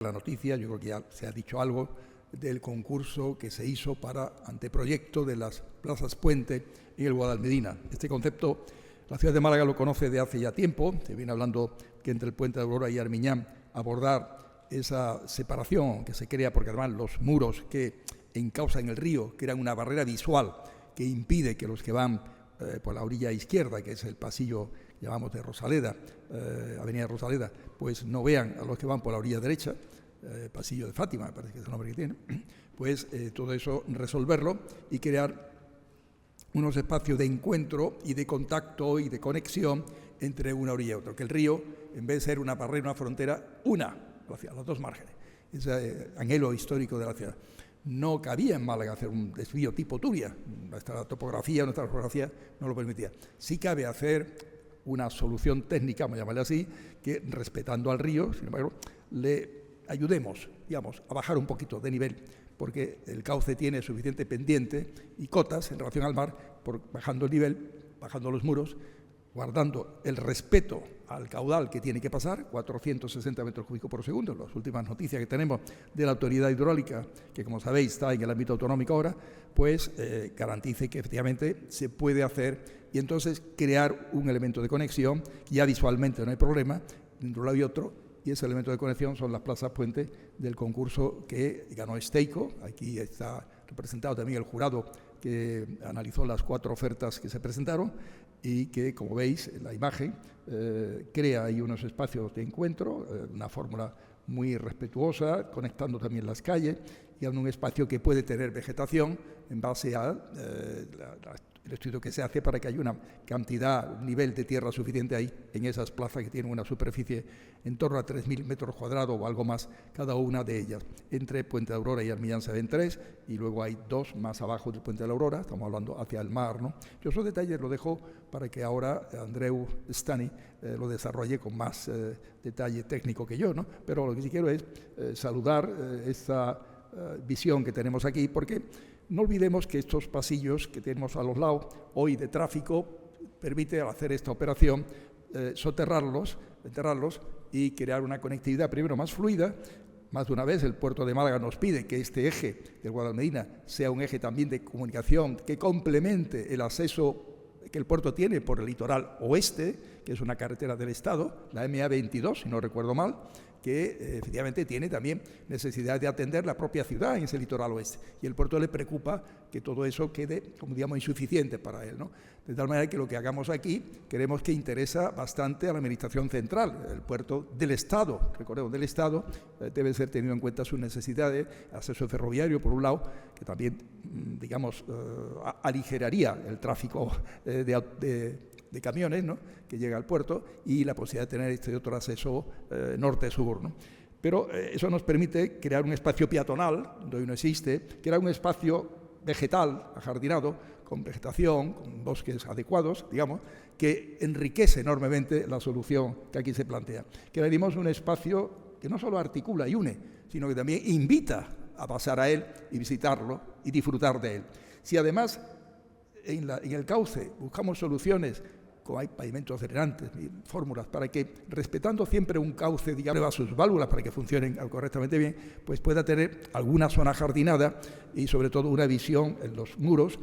La noticia, yo creo que ya se ha dicho algo del concurso que se hizo para anteproyecto de las plazas puente en el Guadalmedina. Este concepto la ciudad de Málaga lo conoce de hace ya tiempo. Se viene hablando que entre el puente de Aurora y Armiñán abordar esa separación que se crea, porque además los muros que encausan el río crean una barrera visual que impide que los que van por la orilla izquierda, que es el pasillo, llamamos de Rosaleda, Avenida Rosaleda, pues no vean a los que van por la orilla derecha, pasillo de Fátima, me parece que es el nombre que tiene, pues todo eso resolverlo y crear unos espacios de encuentro y de contacto y de conexión entre una orilla y otra, que el río, en vez de ser una barrera, una frontera, una hacia los dos márgenes. Ese anhelo histórico de la ciudad. No cabía en Málaga hacer un desvío tipo Turia, nuestra topografía, nuestra geografía no lo permitía. Sí cabe hacer una solución técnica, vamos a llamarle así, que respetando al río, sin embargo, le ayudemos, digamos, a bajar un poquito de nivel, porque el cauce tiene suficiente pendiente y cotas en relación al mar, bajando el nivel, bajando los muros, guardando el respeto al caudal que tiene que pasar, 460 metros cúbicos por segundo. Las últimas noticias que tenemos de la autoridad hidráulica, que como sabéis está en el ámbito autonómico ahora, pues garantice que efectivamente se puede hacer y entonces crear un elemento de conexión, que ya visualmente no hay problema, de un lado y otro, y ese elemento de conexión son las plazas puentes del concurso que ganó Steico. Aquí está representado también el jurado que analizó las 4 ofertas que se presentaron y que, como veis en la imagen, crea ahí unos espacios de encuentro, una fórmula muy respetuosa, conectando también las calles y dando un espacio que puede tener vegetación en base a el estudio que se hace para que haya una cantidad, un nivel de tierra suficiente ahí en esas plazas que tienen una superficie en torno a 3.000 metros cuadrados o algo más cada una de ellas. Entre Puente de Aurora y Armiñán se ven 3 y luego hay 2 más abajo del Puente de la Aurora, estamos hablando hacia el mar, ¿no? Yo esos detalles los dejo para que ahora Andreu Stani lo desarrolle con más detalle técnico que yo, ¿no? Pero lo que sí quiero es saludar esta visión que tenemos aquí, porque no olvidemos que estos pasillos que tenemos a los lados hoy de tráfico permite, al hacer esta operación, soterrarlos, enterrarlos y crear una conectividad primero más fluida. Más de una vez el puerto de Málaga nos pide que este eje del Guadalmedina sea un eje también de comunicación que complemente el acceso que el puerto tiene por el litoral oeste, que es una carretera del Estado, la MA22, si no recuerdo mal, que efectivamente tiene también necesidad de atender la propia ciudad en ese litoral oeste. Y el puerto le preocupa que todo eso quede, como digamos, insuficiente para él, ¿no? De tal manera que lo que hagamos aquí creemos que interesa bastante a la Administración Central. El puerto del Estado, recordemos, del Estado, debe ser tenido en cuenta sus necesidades, acceso ferroviario, por un lado, que también, digamos, aligeraría el tráfico de camiones, ¿no?, que llega al puerto, y la posibilidad de tener este otro acceso norte-sur, ¿no? Pero eso nos permite crear un espacio peatonal, donde hoy no existe, crear un espacio vegetal, ajardinado, con vegetación, con bosques adecuados, digamos, que enriquece enormemente la solución que aquí se plantea. Crearemos un espacio que no solo articula y une, sino que también invita a pasar a él y visitarlo y disfrutar de él. Si además en el cauce buscamos soluciones, como hay pavimentos drenajes y fórmulas para que, respetando siempre un cauce, digamos, a sus válvulas para que funcionen correctamente bien, pues pueda tener alguna zona jardinada y sobre todo una visión en los muros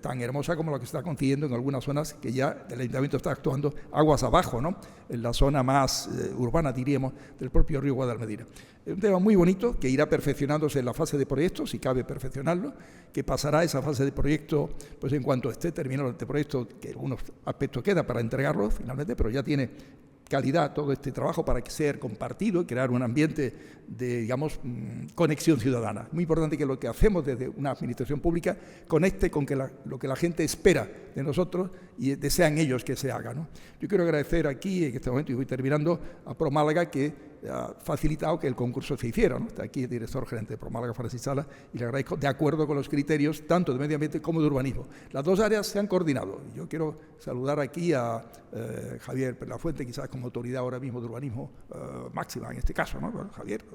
tan hermosa como la que se está consiguiendo en algunas zonas que ya el Ayuntamiento está actuando aguas abajo, ¿no?, en la zona más urbana, diríamos, del propio río Guadalmedina. Es un tema muy bonito que irá perfeccionándose en la fase de proyecto, si cabe perfeccionarlo, que pasará esa fase de proyecto pues en cuanto esté terminado el proyecto, que algunos aspectos queda para entregarlo finalmente, pero ya tiene calidad todo este trabajo para que sea compartido y crear un ambiente de, digamos, conexión ciudadana. Muy importante que lo que hacemos desde una administración pública conecte con lo que la gente espera de nosotros y desean ellos que se haga, ¿no? Yo quiero agradecer aquí, en este momento, y voy terminando, a ProMálaga, que ha facilitado que el concurso se hiciera, ¿no? Está aquí el director gerente de ProMálaga, Francis Sala, y le agradezco, de acuerdo con los criterios tanto de medio ambiente como de urbanismo. Las dos áreas se han coordinado. Yo quiero saludar aquí a Javier Perlafuente, quizás como autoridad ahora mismo de urbanismo máxima en este caso, ¿no? Bueno, Javier,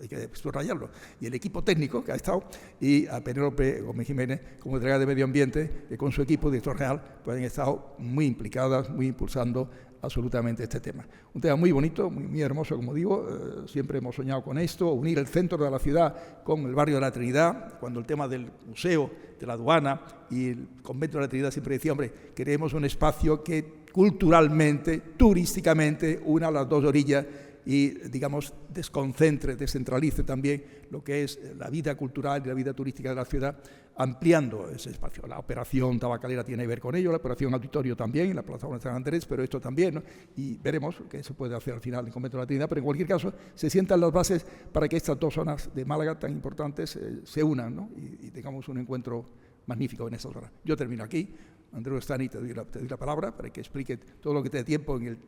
hay que subrayarlo, y el equipo técnico que ha estado, y a Penélope Gómez Jiménez como delegada de medio ambiente, que con su equipo, director general, pues han estado muy implicadas, muy impulsando absolutamente este tema. Un tema muy bonito, muy hermoso, como digo. Siempre hemos soñado con esto, unir el centro de la ciudad con el barrio de la Trinidad. Cuando el tema del museo, de la aduana y el convento de la Trinidad, siempre decía, hombre, queremos un espacio que culturalmente, turísticamente, una las dos orillas y, digamos, descentralice también lo que es la vida cultural y la vida turística de la ciudad, ampliando ese espacio. La operación tabacalera tiene que ver con ello, la operación auditorio también, en la Plaza de San Andrés, pero esto también, ¿no? Y veremos qué se puede hacer al final en el Convento de la Trinidad, pero en cualquier caso se sientan las bases para que estas dos zonas de Málaga tan importantes se unan, ¿no? Y tengamos un encuentro magnífico en esta zona. Yo termino aquí. Andreu Estany, te doy la palabra para que explique todo lo que te dé tiempo en el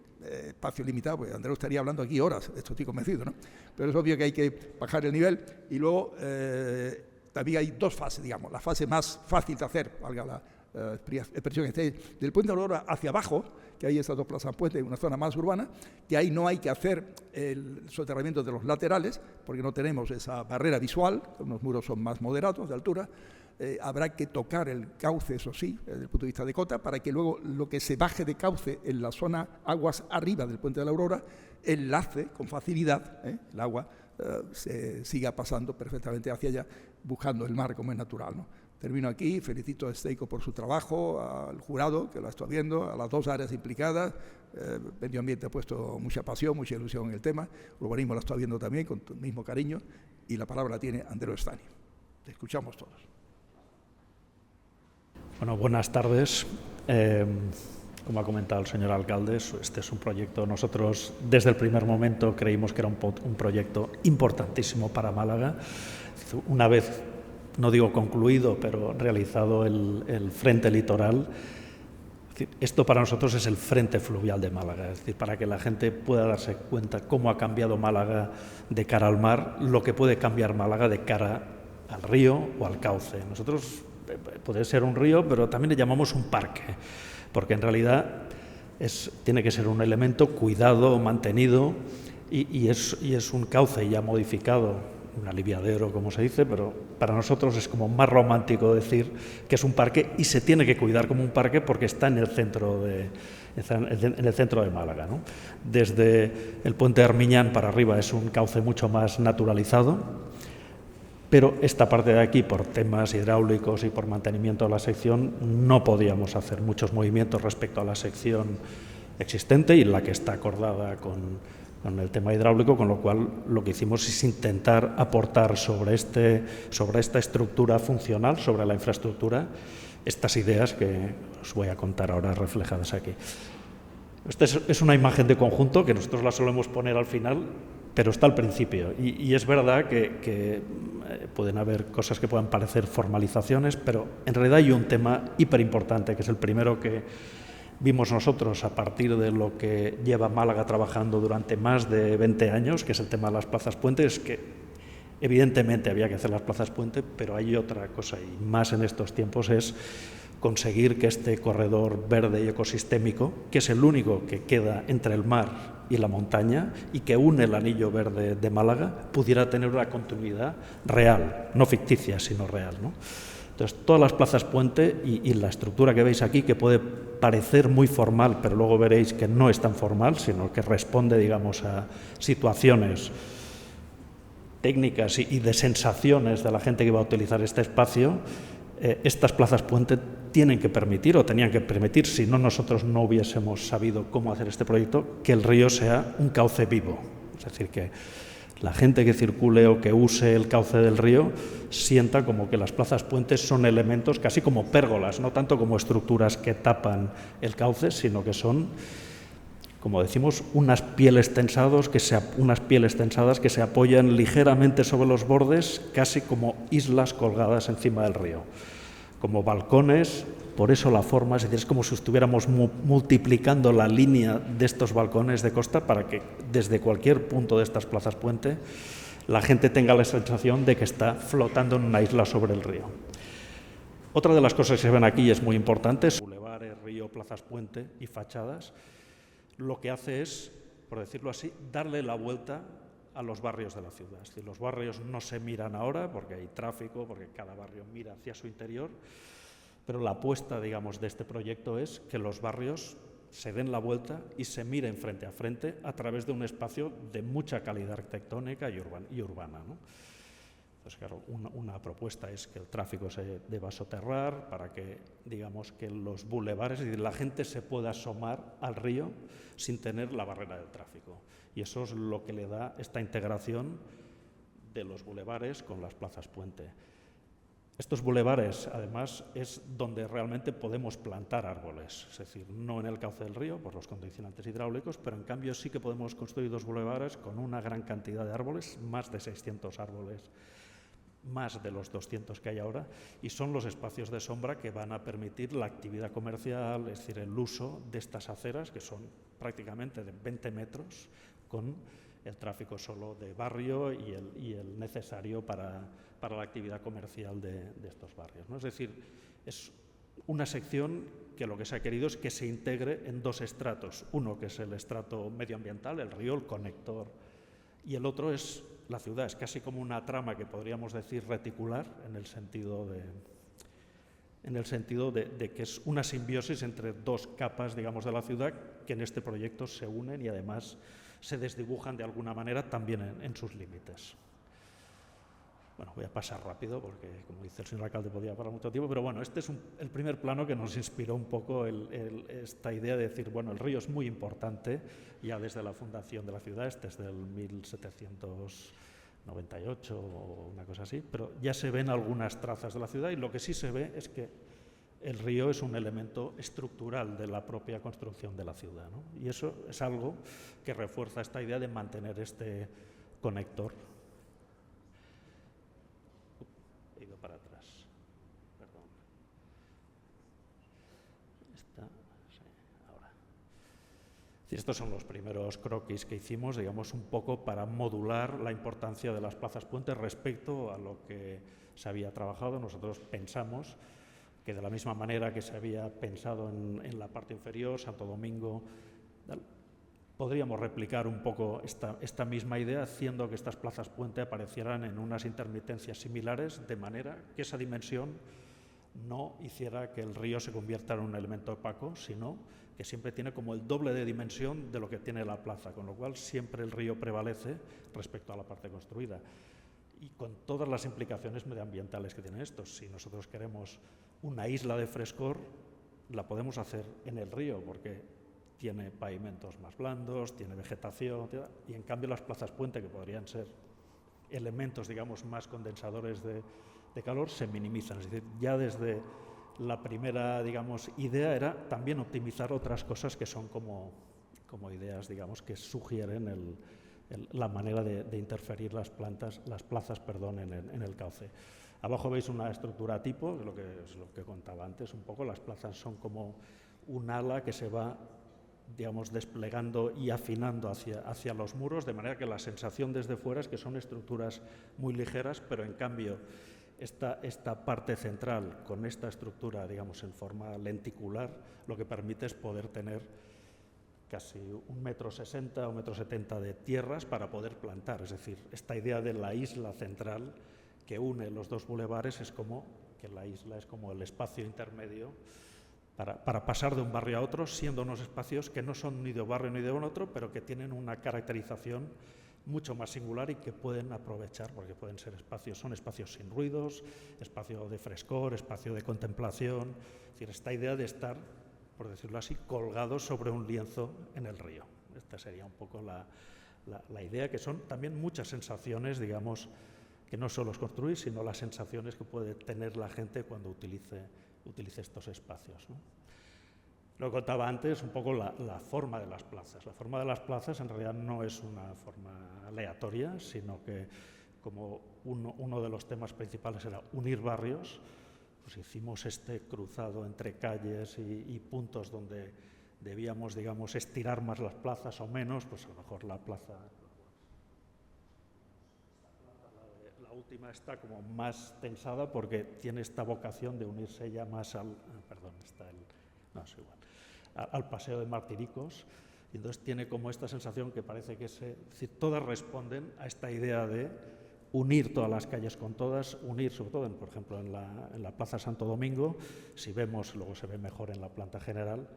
espacio limitado, porque Andreu estaría hablando aquí horas, esto estoy convencido, ¿no? Pero es obvio que hay que bajar el nivel y luego también hay dos fases, digamos. La fase más fácil de hacer, valga la expresión, del Puente de Aurora hacia abajo, que hay estas dos plazas puente, una zona más urbana, que ahí no hay que hacer el soterramiento de los laterales, porque no tenemos esa barrera visual, los muros son más moderados de altura. Habrá que tocar el cauce, eso sí, desde el punto de vista de cota, para que luego lo que se baje de cauce en la zona aguas arriba del Puente de la Aurora enlace con facilidad, el agua se siga pasando perfectamente hacia allá, buscando el mar como es natural, ¿no? Termino aquí, felicito a Steico por su trabajo, al jurado que lo está viendo, a las dos áreas implicadas. Medio Ambiente ha puesto mucha pasión, mucha ilusión en el tema, urbanismo lo está viendo también con el mismo cariño, y la palabra la tiene Andreu Estany. Te escuchamos todos. Bueno, buenas tardes. Como ha comentado el señor alcalde, este es un proyecto, nosotros desde el primer momento creímos que era un proyecto importantísimo para Málaga. Una vez, no digo concluido, pero realizado el frente litoral, esto para nosotros es el frente fluvial de Málaga, es decir, para que la gente pueda darse cuenta cómo ha cambiado Málaga de cara al mar, lo que puede cambiar Málaga de cara al río o al cauce. Nosotros puede ser un río, pero también le llamamos un parque, porque en realidad tiene que ser un elemento cuidado, mantenido, y es un cauce ya modificado, un aliviadero, como se dice, pero para nosotros es como más romántico decir que es un parque y se tiene que cuidar como un parque porque está en el centro de Málaga, ¿no? Desde el puente de Armiñán para arriba es un cauce mucho más naturalizado, pero esta parte de aquí, por temas hidráulicos y por mantenimiento de la sección, no podíamos hacer muchos movimientos respecto a la sección existente y la que está acordada con el tema hidráulico, con lo cual lo que hicimos es intentar aportar sobre esta estructura funcional, sobre la infraestructura, estas ideas que os voy a contar ahora reflejadas aquí. Esta es una imagen de conjunto que nosotros la solemos poner al final, pero está al principio. Y es verdad que pueden haber cosas que puedan parecer formalizaciones, pero en realidad hay un tema hiperimportante, que es el primero que vimos nosotros a partir de lo que lleva Málaga trabajando durante más de 20 años, que es el tema de las plazas puentes, que evidentemente había que hacer las plazas puente, pero hay otra cosa, y más en estos tiempos, es conseguir que este corredor verde y ecosistémico, que es el único que queda entre el mar y la montaña y que une el anillo verde de Málaga, pudiera tener una continuidad real, no ficticia, sino real, ¿no? Entonces, todas las plazas puente y la estructura que veis aquí, que puede parecer muy formal, pero luego veréis que no es tan formal, sino que responde, digamos, a situaciones técnicas y de sensaciones de la gente que va a utilizar este espacio. Estas plazas puente tienen que permitir, o tenían que permitir, si no nosotros no hubiésemos sabido cómo hacer este proyecto, que el río sea un cauce vivo. Es decir, que la gente que circule o que use el cauce del río sienta como que las plazas puentes son elementos casi como pérgolas, no tanto como estructuras que tapan el cauce, sino que son, como decimos, unas pieles tensadas que se apoyan ligeramente sobre los bordes, casi como islas colgadas encima del río, como balcones. Por eso la forma, es decir, es como si estuviéramos multiplicando la línea de estos balcones de costa para que desde cualquier punto de estas plazas puente la gente tenga la sensación de que está flotando en una isla sobre el río. Otra de las cosas que se ven aquí es muy importante, bulevares, río, plazas puente y fachadas. Lo que hace es, por decirlo así, darle la vuelta a los barrios de la ciudad. Es decir, los barrios no se miran ahora porque hay tráfico, porque cada barrio mira hacia su interior, pero la apuesta, digamos, de este proyecto es que los barrios se den la vuelta y se miren frente a frente a través de un espacio de mucha calidad arquitectónica y urbana, ¿no? Entonces, claro, una propuesta es que el tráfico se deba soterrar para que, digamos, que los bulevares, es decir, la gente se pueda asomar al río sin tener la barrera del tráfico. Y eso es lo que le da esta integración de los bulevares con las plazas puente. Estos bulevares, además, es donde realmente podemos plantar árboles, es decir, no en el cauce del río por los condicionantes hidráulicos, pero en cambio sí que podemos construir 2 bulevares con una gran cantidad de árboles, más de 600 árboles, más de los 200 que hay ahora, y son los espacios de sombra que van a permitir la actividad comercial, es decir, el uso de estas aceras, que son prácticamente de 20 metros, con el tráfico solo de barrio y el necesario para la actividad comercial de estos barrios, ¿no? Es decir, es una sección que lo que se ha querido es que se integre en 2 estratos, uno que es el estrato medioambiental, el río, el conector, y el otro es la ciudad. Es casi como una trama que podríamos decir reticular, en el sentido de que es una simbiosis entre 2 capas, digamos, de la ciudad que en este proyecto se unen y además se desdibujan de alguna manera también en sus límites. Bueno, voy a pasar rápido porque, como dice el señor alcalde, podía parar mucho tiempo, pero bueno, este es el primer plano que nos inspiró un poco esta idea de decir, bueno, el río es muy importante, ya desde la fundación de la ciudad, desde el 1798 o una cosa así, pero ya se ven algunas trazas de la ciudad y lo que sí se ve es que el río es un elemento estructural de la propia construcción de la ciudad, ¿no? Y eso es algo que refuerza esta idea de mantener este conector. He ido para atrás, perdón. Ahora. Estos son los primeros croquis que hicimos, digamos, un poco para modular la importancia de las plazas puentes respecto a lo que se había trabajado. Nosotros pensamos que de la misma manera que se había pensado en la parte inferior, Santo Domingo, podríamos replicar un poco esta misma idea, haciendo que estas plazas puente aparecieran en unas intermitencias similares, de manera que esa dimensión no hiciera que el río se convierta en un elemento opaco, sino que siempre tiene como el doble de dimensión de lo que tiene la plaza, con lo cual siempre el río prevalece respecto a la parte construida. Y con todas las implicaciones medioambientales que tiene esto. Si nosotros queremos una isla de frescor, la podemos hacer en el río, porque tiene pavimentos más blandos, tiene vegetación, y en cambio las plazas puente, que podrían ser elementos, digamos, más condensadores de calor, se minimizan. Es decir, ya desde la primera, digamos, idea era también optimizar otras cosas que son como ideas, digamos, que sugieren la manera de interferir las plazas, en el cauce. Abajo veis una estructura tipo, es lo que contaba antes un poco. Las plazas son como un ala que se va, digamos, desplegando y afinando hacia los muros, de manera que la sensación desde fuera es que son estructuras muy ligeras, pero en cambio esta parte central con esta estructura, digamos, en forma lenticular, lo que permite es poder tener casi 1,60 m o 1,70 m de tierras para poder plantar. Es decir, esta idea de la isla central que une los 2 bulevares es como que la isla es como el espacio intermedio para pasar de un barrio a otro, siendo unos espacios que no son ni de un barrio ni de un otro, pero que tienen una caracterización mucho más singular y que pueden aprovechar, porque pueden ser son espacios sin ruidos, espacio de frescor, espacio de contemplación. Es decir, esta idea de estar, por decirlo así, colgados sobre un lienzo en el río. Esta sería un poco la idea, que son también muchas sensaciones, digamos, que no solo es construir, sino las sensaciones que puede tener la gente cuando utilice estos espacios, ¿no? Lo contaba antes, un poco la forma de las plazas. La forma de las plazas en realidad no es una forma aleatoria, sino que como uno de los temas principales era unir barrios, pues hicimos este cruzado entre calles y puntos donde debíamos, digamos, estirar más las plazas o menos, pues a lo mejor la última está como más tensada porque tiene esta vocación de unirse ya más al Paseo de Martiricos, y entonces tiene como esta sensación que parece que todas responden a esta idea de unir todas las calles con todas, unir sobre todo, por ejemplo, en la Plaza Santo Domingo, si vemos, luego se ve mejor en la planta general,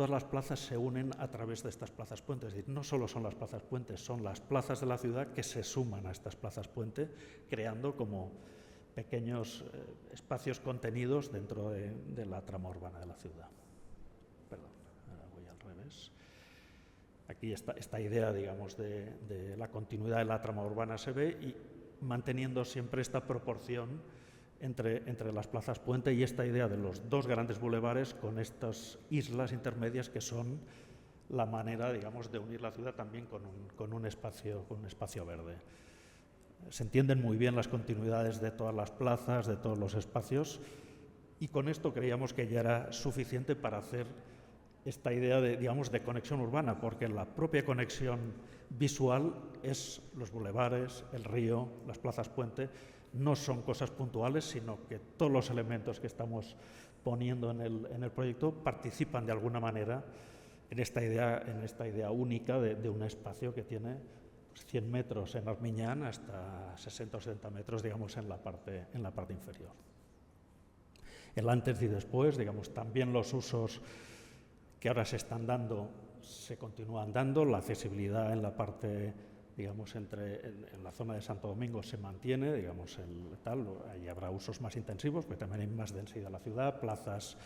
todas las plazas se unen a través de estas plazas puentes. Es decir, no solo son las plazas puentes, son las plazas de la ciudad que se suman a estas plazas puente, creando como pequeños espacios contenidos dentro de la trama urbana de la ciudad. Perdón, ahora voy al revés. Aquí esta idea, digamos, de la continuidad de la trama urbana se ve, y manteniendo siempre esta proporción entre las plazas puente y esta idea de los dos grandes bulevares con estas islas intermedias que son la manera, digamos, de unir la ciudad también con un espacio verde. Se entienden muy bien las continuidades de todas las plazas, de todos los espacios, y con esto creíamos que ya era suficiente para hacer esta idea de, digamos, de conexión urbana, porque la propia conexión visual es los bulevares, el río, las plazas puente, no son cosas puntuales, sino que todos los elementos que estamos poniendo en el proyecto participan de alguna manera en esta idea única de un espacio que tiene 100 metros en Armiñán hasta 60 o 70 metros, digamos, en la parte inferior. El antes y después, digamos, también los usos que ahora se están dando, se continúan dando. La accesibilidad en la parte, digamos, en la zona de Santo Domingo se mantiene, digamos, ahí habrá usos más intensivos, pero también hay más densidad en la ciudad, plazas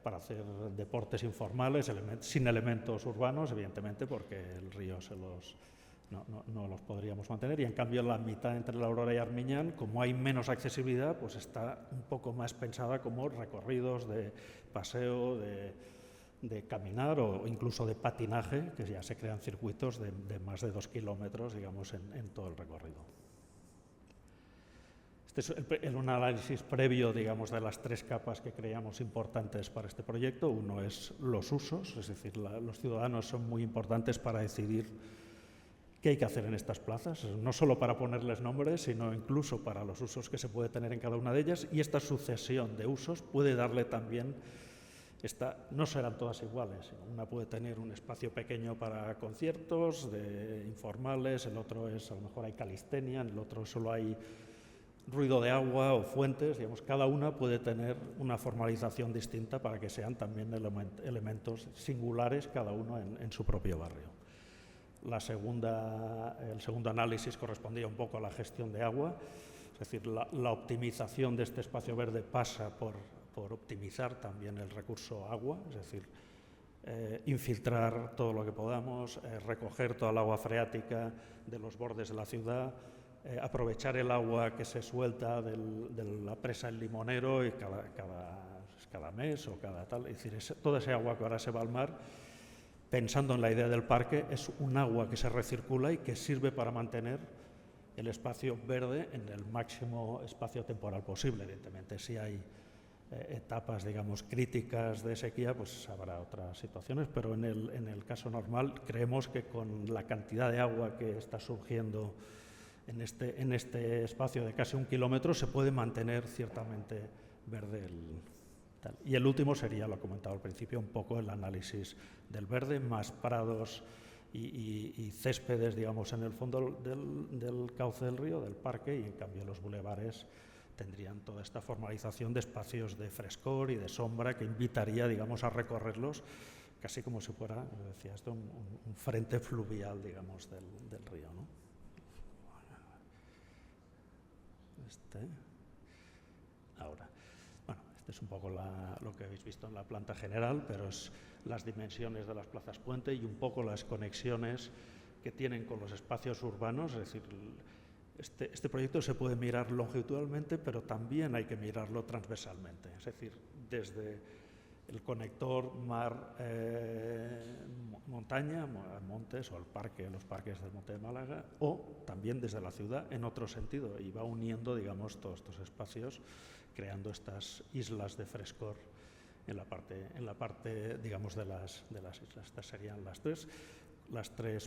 para hacer deportes informales, sin elementos urbanos, evidentemente, porque el río no los podríamos mantener, y en cambio la mitad entre la Aurora y Armiñán, como hay menos accesibilidad, pues está un poco más pensada como recorridos de paseo, de caminar o incluso de patinaje, que ya se crean circuitos de más de 2 kilómetros, digamos, en todo el recorrido. Este es un análisis previo, digamos, de las 3 capas que creíamos importantes para este proyecto. Uno es los usos, es decir, los ciudadanos son muy importantes para decidir qué hay que hacer en estas plazas, no solo para ponerles nombres, sino incluso para los usos que se puede tener en cada una de ellas, y esta sucesión de usos puede darle también no serán todas iguales. Una puede tener un espacio pequeño para conciertos informales, el otro a lo mejor hay calistenia, en el otro solo hay ruido de agua o fuentes. Digamos, cada una puede tener una formalización distinta para que sean también elementos singulares, cada uno en su propio barrio. El segundo análisis correspondía un poco a la gestión de agua, es decir, la optimización de este espacio verde pasa por optimizar también el recurso agua, es decir, infiltrar todo lo que podamos, recoger toda el agua freática de los bordes de la ciudad, aprovechar el agua que se suelta de la presa El Limonero y cada mes o cada tal, es decir, toda esa agua que ahora se va al mar, pensando en la idea del parque, es un agua que se recircula y que sirve para mantener el espacio verde en el máximo espacio temporal posible. Evidentemente, si hay etapas, digamos, críticas de sequía, pues habrá otras situaciones, pero en el caso normal creemos que con la cantidad de agua que está surgiendo en este espacio de casi 1 kilómetro se puede mantener ciertamente verde tal. Y el último sería, lo he comentado al principio, un poco el análisis del verde, más prados y céspedes, digamos, en el fondo del cauce del río, del parque, y en cambio los bulevares tendrían toda esta formalización de espacios de frescor y de sombra que invitaría, digamos, a recorrerlos casi como si fuera, decía esto, un frente fluvial, digamos, del río, ¿no? Ahora, bueno, este es un poco lo que habéis visto en la planta general, pero es las dimensiones de las plazas puente y un poco las conexiones que tienen con los espacios urbanos, es decir, este proyecto se puede mirar longitudinalmente, pero también hay que mirarlo transversalmente, es decir, desde el conector mar-montaña, montes o los parques del Monte de Málaga, o también desde la ciudad en otro sentido, y va uniendo, digamos, todos estos espacios, creando estas islas de frescor en la parte digamos, de las islas. Estas serían las tres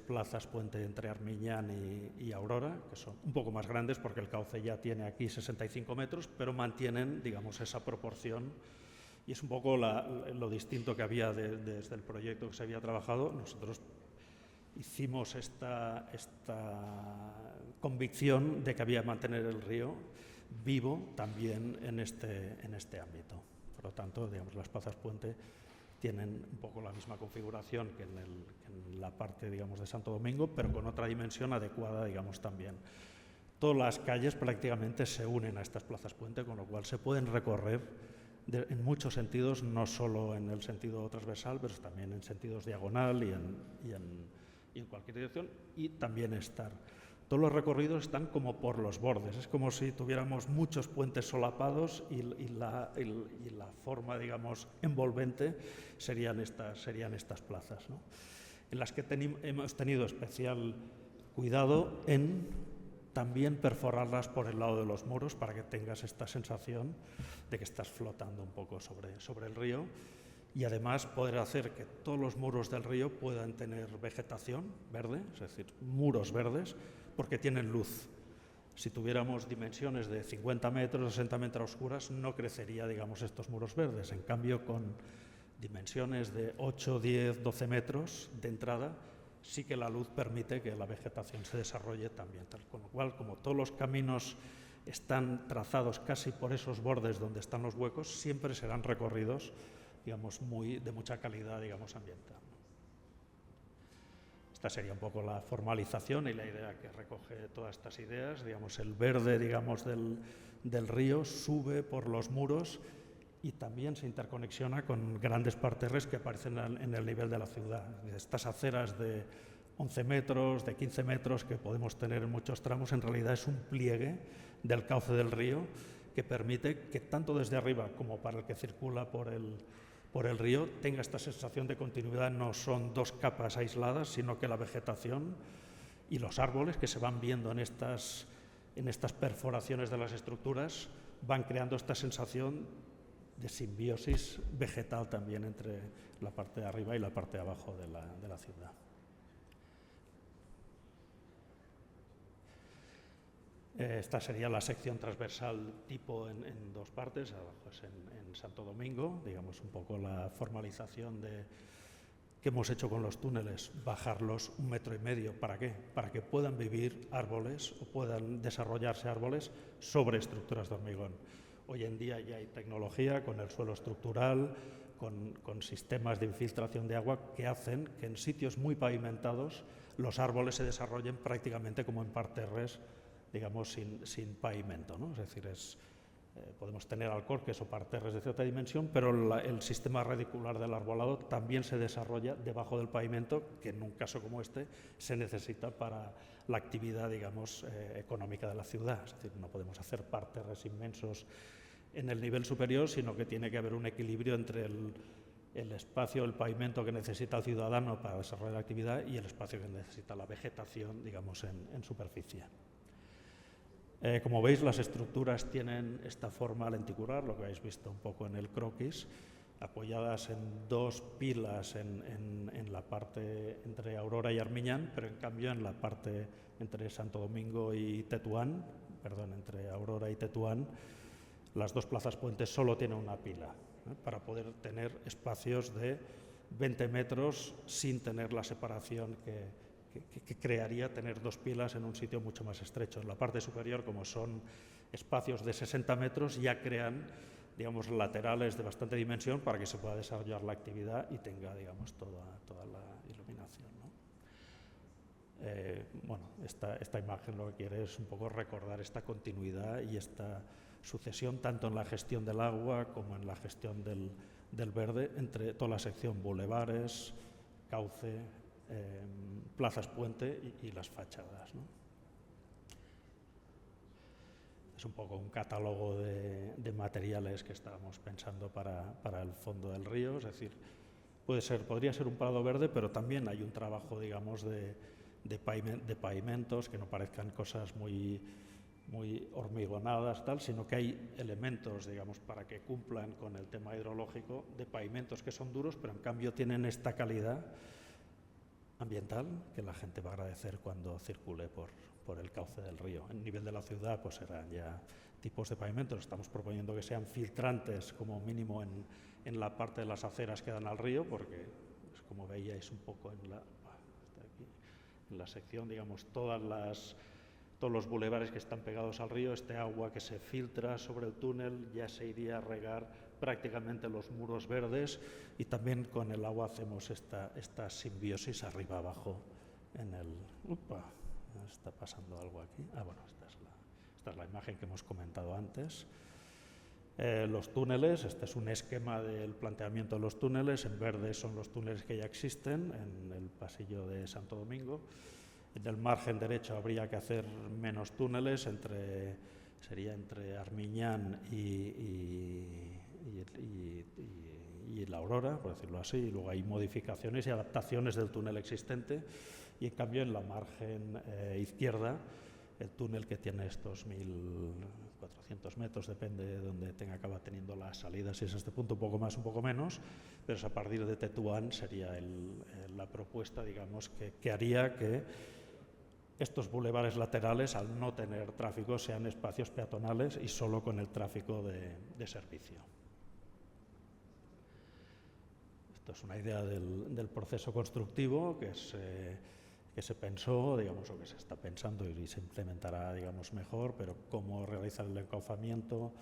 plazas puente entre Armiñán y Aurora, que son un poco más grandes porque el cauce ya tiene aquí 65 metros, pero mantienen, digamos, esa proporción, y es un poco lo distinto que había desde el proyecto que se había trabajado. Nosotros hicimos esta convicción de que había que mantener el río vivo también en este ámbito. Por lo tanto, digamos, las plazas puente tienen un poco la misma configuración que en la parte, digamos, de Santo Domingo, pero con otra dimensión adecuada, digamos, también. Todas las calles prácticamente se unen a estas plazas puente, con lo cual se pueden recorrer en muchos sentidos, no solo en el sentido transversal, pero también en sentidos diagonal y en cualquier dirección, y también estar. Todos los recorridos están como por los bordes, es como si tuviéramos muchos puentes solapados y la forma, digamos, envolvente serían estas plazas, ¿no? En las que hemos tenido especial cuidado en también perforarlas por el lado de los muros para que tengas esta sensación de que estás flotando un poco sobre el río, y además poder hacer que todos los muros del río puedan tener vegetación verde, es decir, muros verdes, porque tienen luz. Si tuviéramos dimensiones de 50 metros, 60 metros oscuras, no crecería, digamos, estos muros verdes. En cambio, con dimensiones de 8, 10, 12 metros de entrada, sí que la luz permite que la vegetación se desarrolle también. Con lo cual, como todos los caminos están trazados casi por esos bordes donde están los huecos, siempre serán recorridos, digamos, de mucha calidad, digamos, ambiental. Esta sería un poco la formalización y la idea que recoge todas estas ideas. Digamos, el verde, digamos, del río sube por los muros y también se interconexiona con grandes parterres que aparecen en el nivel de la ciudad. Estas aceras de 11 metros, de 15 metros que podemos tener en muchos tramos, en realidad es un pliegue del cauce del río que permite que tanto desde arriba como para el que circula por el río tenga esta sensación de continuidad. No son dos capas aisladas, sino que la vegetación y los árboles que se van viendo en estas perforaciones de las estructuras van creando esta sensación de simbiosis vegetal también entre la parte de arriba y la parte de abajo de la ciudad. Esta sería la sección transversal tipo en dos partes, abajo es en Santo Domingo, digamos un poco la formalización que hemos hecho con los túneles, bajarlos 1,5 metros. ¿Para qué? Para que puedan vivir árboles o puedan desarrollarse árboles sobre estructuras de hormigón. Hoy en día ya hay tecnología con el suelo estructural, con sistemas de infiltración de agua que hacen que en sitios muy pavimentados los árboles se desarrollen prácticamente como en parterres, digamos, sin pavimento, ¿no? Es decir, podemos tener alcorques o parterres de cierta dimensión, pero el sistema radicular del arbolado también se desarrolla debajo del pavimento, que en un caso como este se necesita para la actividad, digamos, económica de la ciudad. Es decir, no podemos hacer parterres inmensos en el nivel superior, sino que tiene que haber un equilibrio entre el espacio, el pavimento que necesita el ciudadano para desarrollar la actividad y el espacio que necesita la vegetación, digamos, en superficie. Como veis, las estructuras tienen esta forma lenticular, lo que habéis visto un poco en el croquis, apoyadas en dos pilas en la parte entre Aurora y Armiñán, pero en cambio en la parte entre Santo Domingo y Tetuán, entre Aurora y Tetuán, las dos plazas puentes solo tienen una pila, para poder tener espacios de 20 metros sin tener la separación que crearía tener dos pilas en un sitio mucho más estrecho. En la parte superior, como son espacios de 60 metros, ya crean, digamos, laterales de bastante dimensión para que se pueda desarrollar la actividad y tenga, digamos, toda la iluminación, ¿no? Bueno, esta imagen lo que quiere es un poco recordar esta continuidad y esta sucesión tanto en la gestión del agua como en la gestión del verde entre toda la sección bulevares, cauce, plazas puente y las fachadas, ¿no? Es un poco un catálogo de materiales que estábamos pensando para el fondo del río, es decir, podría ser un prado verde, pero también hay un trabajo, digamos, de pavimentos que no parezcan cosas muy hormigonadas, sino que hay elementos, digamos, para que cumplan con el tema hidrológico, de pavimentos que son duros, pero en cambio tienen esta calidad ambiental que la gente va a agradecer cuando circule por el cauce del río. En nivel de la ciudad, pues serán ya tipos de pavimentos. Estamos proponiendo que sean filtrantes como mínimo en la parte de las aceras que dan al río, porque, pues, como veíais un poco en la sección, digamos, todas todos los bulevares que están pegados al río, este agua que se filtra sobre el túnel ya se iría a regar prácticamente los muros verdes, y también con el agua hacemos esta simbiosis arriba abajo en el... ¡Upa! Está pasando algo aquí. Bueno, esta es la imagen que hemos comentado antes. Los túneles, este es un esquema del planteamiento de los túneles. En verde son los túneles que ya existen en el pasillo de Santo Domingo. En el margen derecho habría que hacer menos túneles, sería entre Armiñán y La Aurora, por decirlo así, y luego hay modificaciones y adaptaciones del túnel existente, y en cambio en la margen izquierda, el túnel que tiene estos 1.400 metros, depende de donde acaba teniendo las salidas, si es este punto un poco más, un poco menos, pero es a partir de Tetuán sería la propuesta, digamos, que haría que estos bulevares laterales, al no tener tráfico, sean espacios peatonales y solo con el tráfico de servicio. Esto es una idea del proceso constructivo que se pensó, digamos, o que se está pensando y se implementará, digamos, mejor, pero cómo realizar el encauzamiento,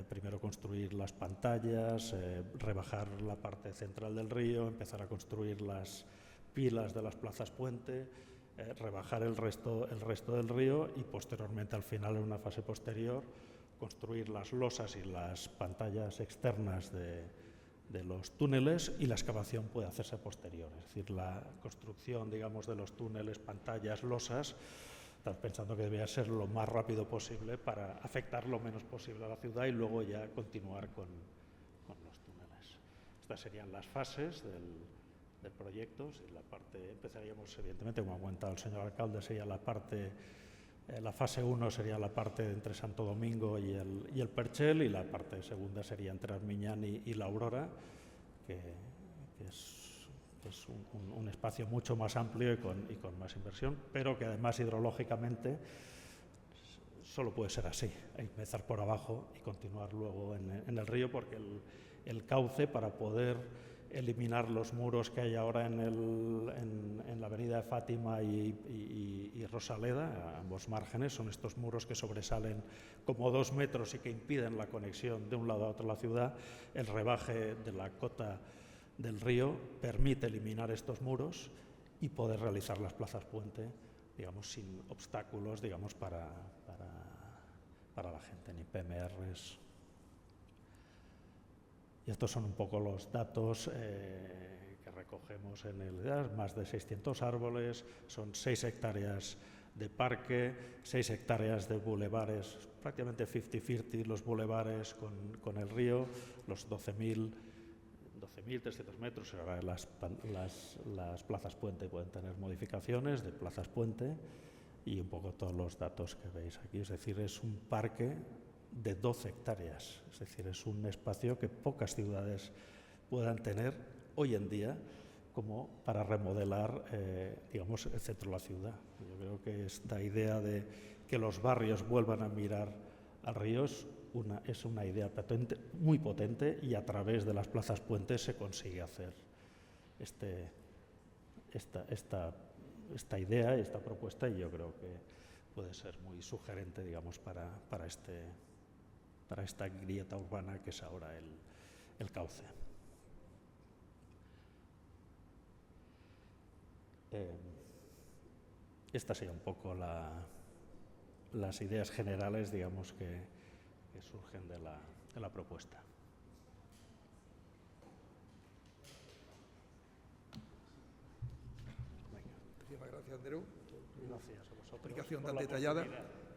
primero construir las pantallas, rebajar la parte central del río, empezar a construir las pilas de las plazas puente, rebajar el resto del río y posteriormente, al final, en una fase posterior, construir las losas y las pantallas externas de los túneles, y la excavación puede hacerse posterior. Es decir, la construcción, digamos, de los túneles, pantallas, losas, estás pensando que debería ser lo más rápido posible para afectar lo menos posible a la ciudad y luego ya continuar con los túneles. Estas serían las fases del proyecto. Si la parte, empezaríamos, evidentemente, como ha comentado el señor alcalde, sería la fase 1 sería la parte entre Santo Domingo y el Perchel, y la parte segunda sería entre Armiñán y La Aurora, que es un espacio mucho más amplio y con más inversión, pero que además hidrológicamente solo puede ser así, hay que empezar por abajo y continuar luego en el río, porque el cauce, para poder eliminar los muros que hay ahora en la avenida de Fátima y Rosaleda, a ambos márgenes, son estos muros que sobresalen como 2 metros y que impiden la conexión de un lado a otro de la ciudad. El rebaje de la cota del río permite eliminar estos muros y poder realizar las plazas puente, digamos, sin obstáculos, digamos, para la gente, ni PMRs. Y estos son un poco los datos que recogemos en más de 600 árboles, son 6 hectáreas de parque, 6 hectáreas de bulevares, prácticamente 50-50 los bulevares con el río, los 12.300 metros. Ahora las plazas puente pueden tener modificaciones de plazas puente, y un poco todos los datos que veis aquí. Es decir, es un parque de 12 hectáreas, es decir, es un espacio que pocas ciudades puedan tener hoy en día como para remodelar, digamos, el centro de la ciudad. Yo creo que esta idea de que los barrios vuelvan a mirar al río es una idea muy potente, y a través de las plazas puentes se consigue hacer esta idea, esta propuesta, y yo creo que puede ser muy sugerente, digamos, para esta grieta urbana que es ahora el cauce. Estas serían un poco las ideas generales, digamos, que surgen de la propuesta. Muchísimas gracias, Andreu. Gracias a vosotros. Explicación tan detallada.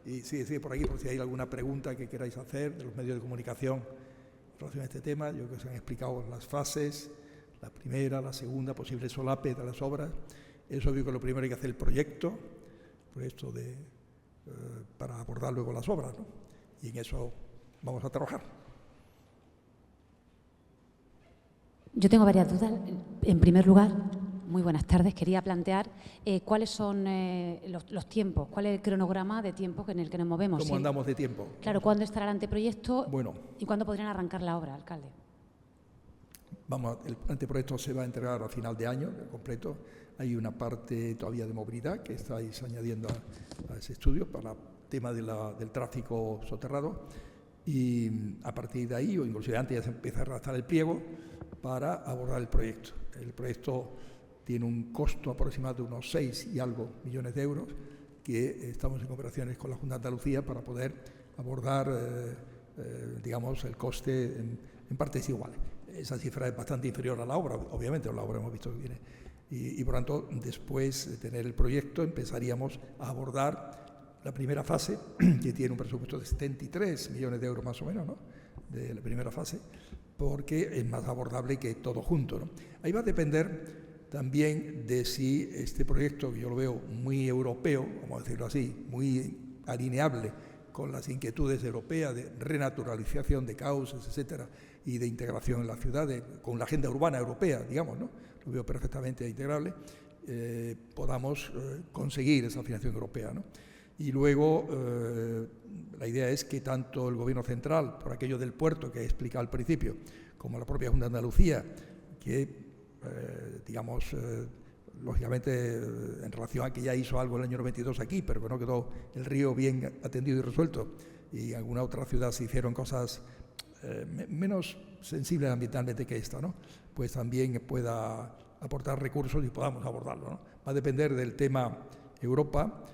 Y sí, por aquí, por si hay alguna pregunta que queráis hacer de los medios de comunicación en relación a este tema. Yo creo que se han explicado las fases, la primera, la segunda, posible solape de las obras. Es obvio que lo primero hay que hacer el proyecto para abordar luego las obras, ¿no? Y en eso vamos a trabajar. Yo tengo varias dudas. En primer lugar, muy buenas tardes. Quería plantear cuáles son los tiempos, cuál es el cronograma de tiempo en el que nos movemos. ¿Cómo andamos de tiempo? Claro, ¿cuándo estará el anteproyecto? Bueno. ¿Y cuándo podrían arrancar la obra, alcalde? El anteproyecto se va a entregar a final de año, completo. Hay una parte todavía de movilidad que estáis añadiendo a ese estudio para el tema del tráfico soterrado, y a partir de ahí, o inclusive antes, ya se empieza a redactar el pliego para abordar el proyecto. El proyecto tiene un costo aproximado de unos 6 y algo millones de euros, que estamos en cooperaciones con la Junta de Andalucía para poder abordar, digamos, el coste en partes iguales. Esa cifra es bastante inferior a la obra, obviamente, la obra hemos visto que viene. Y por tanto, después de tener el proyecto, empezaríamos a abordar la primera fase, que tiene un presupuesto de 73 millones de euros más o menos, ¿no?, de la primera fase, porque es más abordable que todo junto, ¿no? Ahí va a depender también de si este proyecto, que yo lo veo muy europeo, vamos a decirlo así, muy alineable con las inquietudes europeas de renaturalización de cauces, etcétera, y de integración en la ciudad, con la agenda urbana europea, digamos, ¿no?, lo veo perfectamente integrable, podamos conseguir esa financiación europea, ¿no? Y luego la idea es que tanto el Gobierno central, por aquello del puerto que he explicado al principio, como la propia Junta de Andalucía, que digamos, lógicamente en relación a que ya hizo algo en el año 92 aquí, pero que no quedó el río bien atendido y resuelto, y en alguna otra ciudad se hicieron cosas menos sensibles ambientalmente que esta, ¿no?, pues también pueda aportar recursos y podamos abordarlo, ¿no? Va a depender del tema Europa,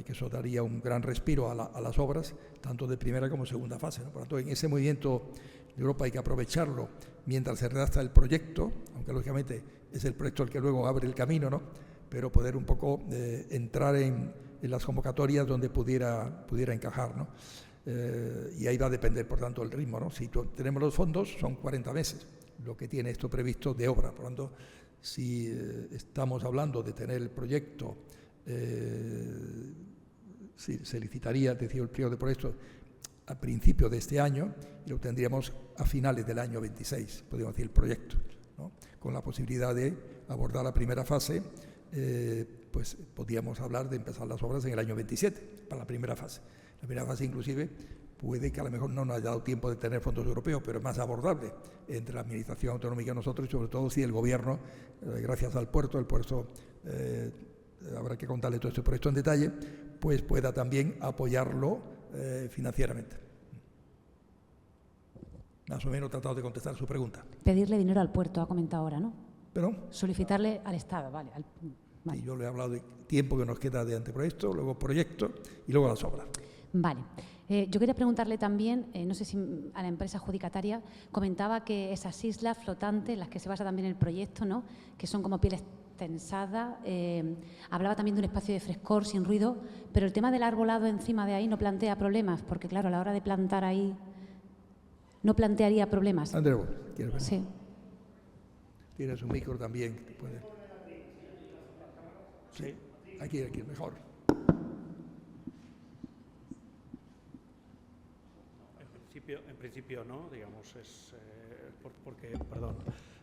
que eso daría un gran respiro a las obras, tanto de primera como segunda fase, ¿no? Por lo tanto, en ese movimiento de Europa hay que aprovecharlo mientras se redacta el proyecto, aunque lógicamente es el proyecto el que luego abre el camino, ¿no?, pero poder un poco entrar en las convocatorias donde pudiera encajar, ¿no? Y ahí va a depender, por tanto, el ritmo, ¿no? Si tenemos los fondos, son 40 meses lo que tiene esto previsto de obra. Por lo tanto, si estamos hablando de tener el proyecto, se licitaría, decía el pliego de proyecto, a principio de este año, y lo tendríamos a finales del año 26, podríamos decir, el proyecto, ¿no?, con la posibilidad de abordar la primera fase. Pues podríamos hablar de empezar las obras en el año 27, para la primera fase. La primera fase, inclusive, puede que a lo mejor no nos haya dado tiempo de tener fondos europeos, pero es más abordable entre la Administración Autonómica y nosotros, y sobre todo si el Gobierno, gracias al puerto, habrá que contarle todo este proyecto en detalle, pues pueda también apoyarlo financieramente. Más o menos he tratado de contestar su pregunta. Pedirle dinero al puerto, ha comentado ahora, ¿no? ¿Perdón? Solicitarle al Estado, vale. Vale. Y yo le he hablado de tiempo que nos queda de anteproyecto, luego proyecto y luego las obras. Vale. Yo quería preguntarle también, no sé si a la empresa adjudicataria, comentaba que esas islas flotantes, en las que se basa también el proyecto, ¿no?, que son como pieles tensadas, hablaba también de un espacio de frescor, sin ruido, pero el tema del arbolado encima de ahí no plantea problemas, porque claro, a la hora de plantar ahí no plantearía problemas. Andreu, ¿quieres ver? Sí. Tienes un micro también que puede. Sí, aquí mejor. En principio no, digamos, es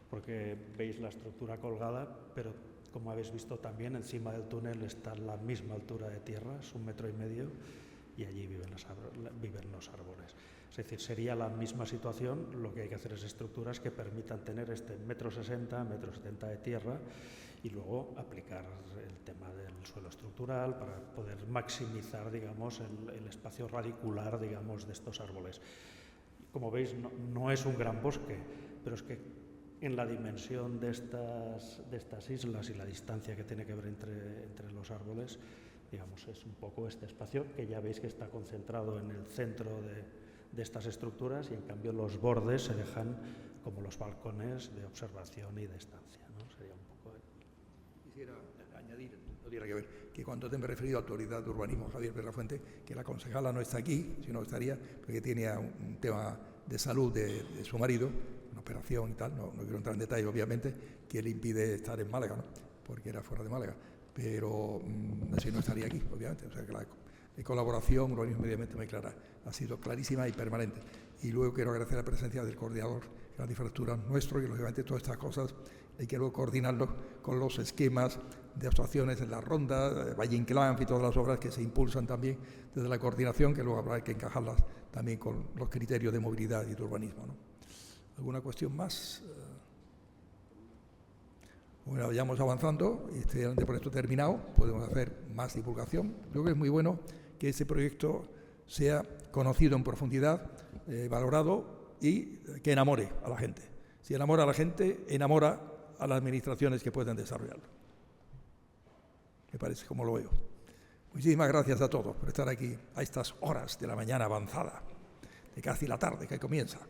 porque veis la estructura colgada, pero como habéis visto también, encima del túnel está la misma altura de tierra, es 1,5 metros, y allí viven los árboles. Es decir, sería la misma situación, lo que hay que hacer es estructuras que permitan tener este 1,60 metros, 1,70 metros de tierra, y luego aplicar el tema del suelo estructural para poder maximizar, digamos, el espacio radicular, digamos, de estos árboles. Como veis, no es un gran bosque, pero es que en la dimensión de estas islas y la distancia que tiene que haber entre los árboles, digamos, es un poco este espacio que ya veis que está concentrado en el centro de estas estructuras, y en cambio los bordes se dejan como los balcones de observación y de estancia, ¿no? Sería un poco... Quisiera añadir, no tiene que ver, que cuando te he referido a Autoridad de Urbanismo, Javier Perrafuente, que la concejala no está aquí, sino estaría, porque tiene un tema de salud de su marido, una operación y tal, no quiero entrar en detalle, obviamente, que le impide estar en Málaga, ¿no?, porque era fuera de Málaga, pero así no estaría aquí, obviamente. O sea que la colaboración, urbanismo y medio ambiente muy clara, ha sido clarísima y permanente. Y luego quiero agradecer la presencia del coordinador de las infraestructuras nuestro, y lógicamente todas estas cosas hay que luego coordinarlo con los esquemas de actuaciones en la ronda, Valle Inclán y todas las obras que se impulsan también desde la coordinación, que luego habrá que encajarlas también con los criterios de movilidad y de urbanismo, ¿no? ¿Alguna cuestión más? Bueno, vayamos avanzando y este proyecto terminado, podemos hacer más divulgación. Creo que es muy bueno que este proyecto sea conocido en profundidad, valorado y que enamore a la gente. Si enamora a la gente, enamora a las administraciones que pueden desarrollarlo. Me parece, como lo veo. Muchísimas gracias a todos por estar aquí a estas horas de la mañana avanzada, de casi la tarde que comienza.